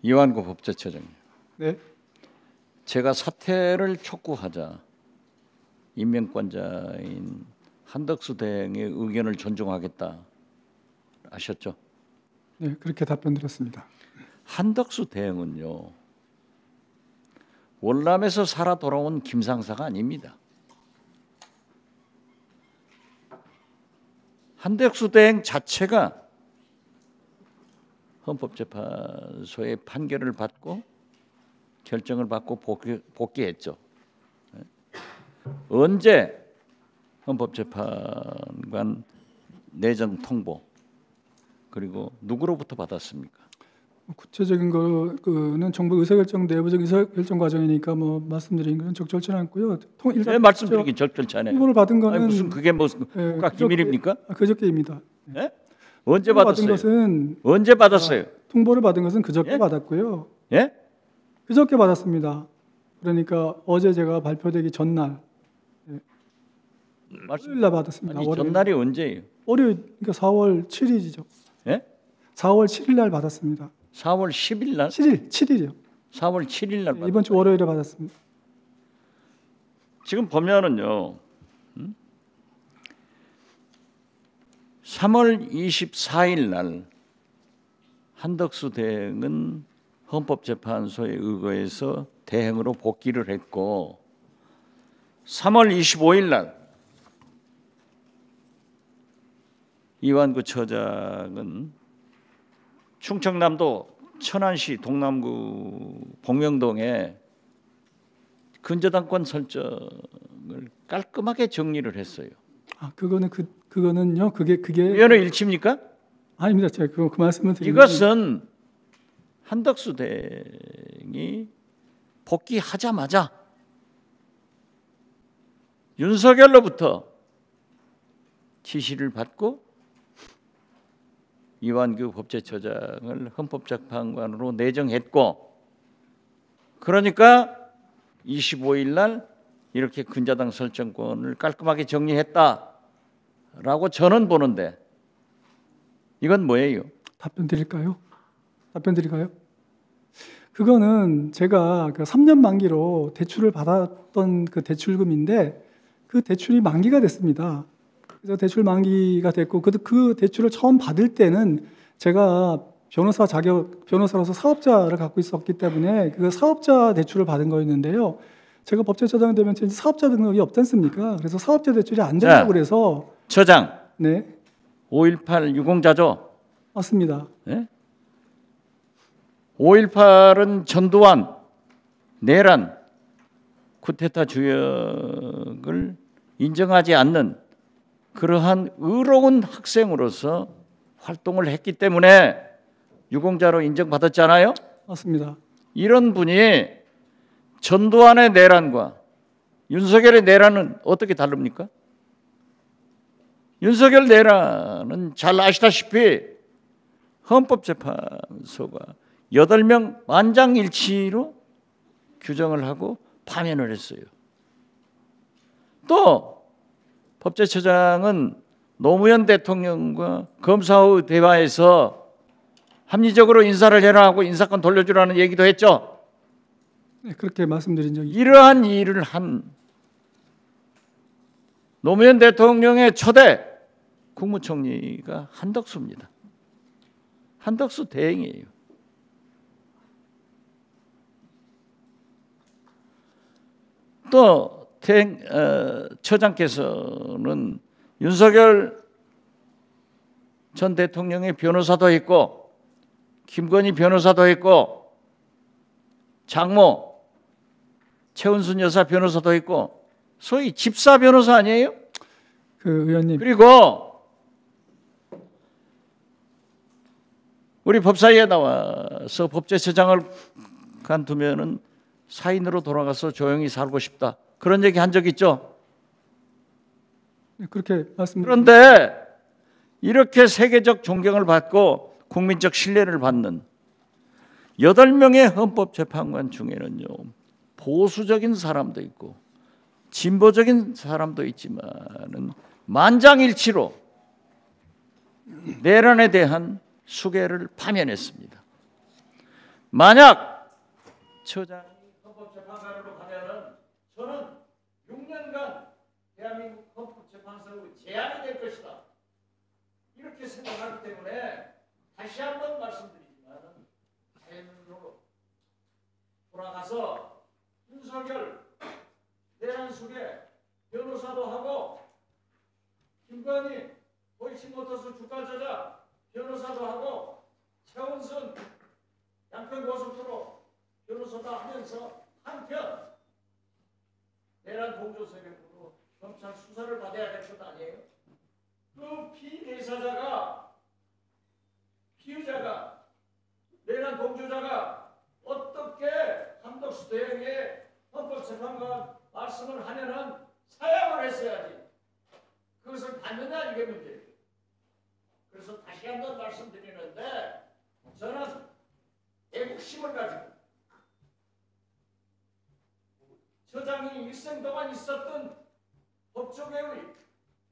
이완구 법제처장님, 네. 제가 사퇴를 촉구하자 임명권자인 한덕수 대행의 의견을 존중하겠다 하셨죠? 네, 그렇게 답변드렸습니다. 한덕수 대행은요, 월남에서 살아 돌아온 김상사가 아닙니다. 한덕수 대행 자체가 헌법재판소의 판결을 받고 결정을 받고 복귀했죠. 언제 헌법재판관 내정 통보 그리고 누구로부터 받았습니까? 구체적인 거는 정부 의사결정 내부적 의사결정 과정이니까 뭐 말씀드린 건 적절치 않고요. 네, 말씀드리긴 적절치 않아요. 통보를 받은 거는 무슨 그게 무슨 국가 기밀입니까? 그저께입니다. 네? 언제 받았어요? 받은 것은 언제 받았어요? 통보를 받은 것은 그저께 예? 받았고요. 예? 그저께 받았습니다. 그러니까 어제 제가 발표되기 전날 월요일 날 받았습니다. 아니, 월요일. 전날이 언제예요? 월요일 그러니까 4월 7일이죠. 예? 4월 7일 날 받았습니다. 4월 10일 날? 7일이요. 4월 7일 날 이번 주 월요일에 받았습니다. 지금 보면은요, 3월 24일 날 한덕수 대행은 헌법재판소에 의거해서 대행으로 복귀를 했고 3월 25일 날 이완구 처장은 충청남도 천안시 동남구 복명동에 근저당권 설정을 깔끔하게 정리를 했어요. 아, 그거는요. 그게 위헌의 일치입니까? 아닙니다. 제가 그 말씀을 드리는 이것은 한덕수 대행이 복귀하자마자 윤석열로부터 지시를 받고 이완규 법제처장을 헌법재판관으로 내정했고, 그러니까 25일 날 이렇게 근저당 설정권을 깔끔하게 정리했다라고 저는 보는데 이건 뭐예요? 답변 드릴까요? 그거는 제가 그 3년 만기로 대출을 받았던 그 대출금인데 그 대출이 만기가 됐습니다. 그래서 대출 만기가 됐고 그 대출을 처음 받을 때는 제가 변호사로서 사업자를 갖고 있었기 때문에 그 사업자 대출을 받은 거였는데요. 제가 법제처장 되면 이제 사업자 등록이 없지 않습니까? 그래서 사업자 대출이 안 된다고 그래서 처장. 네. 5.18 유공자죠? 맞습니다. 네? 5.18은 전두환, 내란, 쿠데타 주역을 인정하지 않는 그러한 의로운 학생으로서 활동을 했기 때문에 유공자로 인정받았잖아요. 맞습니다. 이런 분이 전두환의 내란과 윤석열의 내란은 어떻게 다릅니까? 윤석열 내란은 잘 아시다시피 헌법재판소가 8명 만장일치로 규정을 하고 파면을 했어요. 또 법제처장은 노무현 대통령과 검사의 대화에서 합리적으로 인사를 해라 하고 인사권 돌려주라는 얘기도 했죠. 네, 그렇게 말씀드린 적이 이러한 일을 한 노무현 대통령의 초대 국무총리가 한덕수입니다. 한덕수 대행이에요. 또 처장께서는 윤석열 전 대통령의 변호사도 했고 김건희 변호사도 했고 장모 최은순 여사 변호사도 했고 소위 집사 변호사 아니에요? 그 의원님. 그리고 우리 법사위에 나와서 법제처장을 간두면은 사인으로 돌아가서 조용히 살고 싶다. 그런 얘기 한 적 있죠? 네, 그렇게 말씀. 그런데 이렇게 세계적 존경을 받고 국민적 신뢰를 받는 8명의 헌법재판관 중에는요, 보수적인 사람도 있고 진보적인 사람도 있지만은 만장일치로 내란에 대한 수괴를 파면했습니다. 만약 처장이 헌법재판관으로 가면은 저는 6년간 대한민국 헌법재판소의 재앙이 될 것이다. 이렇게 생각하기 때문에 다시 한번 말씀드리지만 자연으로 돌아가서 윤석열, 내란숙의 변호사도 하고 김건희, 도이치모터스 주가 조작 변호사도 하고 최원순 양평고속도로 변호사도 하면서 한편 내란 공조 세력으로 검찰 수사를 받아야 될 것 아니에요? 그 피의자가 내란 공조자가 어떻게 한덕수 대행의 헌법재판관 말씀을 하면은 사양을 했어야지. 그것을 받느냐 이게 문제예요. 그래서 다시 한번 말씀드리는데 저는 애국심을 가지고 처장이 일생 동안 있었던 법조계의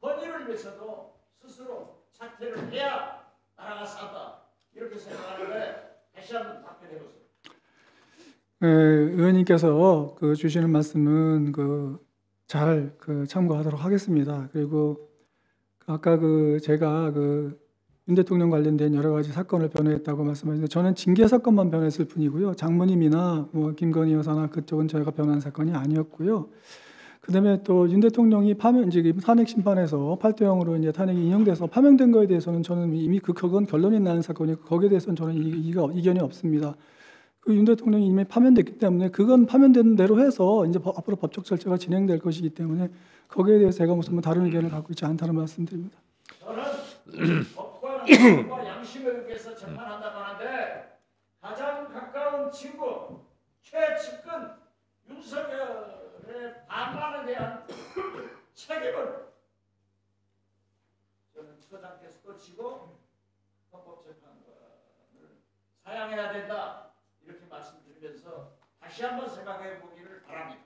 권위를 위해서도 스스로 자퇴를 해야 나라가 산다. 이렇게 생각하는데 다시 한번 답변해 보세요. 의원님께서 주시는 말씀은 잘 참고하도록 하겠습니다. 그리고 아까 제가 윤 대통령 관련된 여러 가지 사건을 변호했다고 말씀하셨는데 저는 징계 사건만 변호했을 뿐이고요. 장모님이나 김건희 여사나 그쪽은 저희가 변호한 사건이 아니었고요. 그다음에 또 윤 대통령이 지금 탄핵 심판에서 8대0으로 이제 탄핵이 인용돼서 파면된 거에 대해서는 저는 이미 그건 결론이 나는 사건이고 거기에 대해서는 저는 이견이 없습니다. 윤 대통령이 이미 파면됐기 때문에 그건 파면된 대로 해서 이제 앞으로 법적 절차가 진행될 것이기 때문에 거기에 대해서 제가 무슨 다른 의견을 갖고 있지 않다는 말씀드립니다. 저는 법과 양심에 의해서 재판한다고 하는데 가장 가까운 친구 최측근 윤석열의 반란에 대한 책임을 저는 처장께서 거치고 헌법재판관을 사양해야 된다. 이렇게 말씀드리면서 다시 한번 생각해 보기를 바랍니다.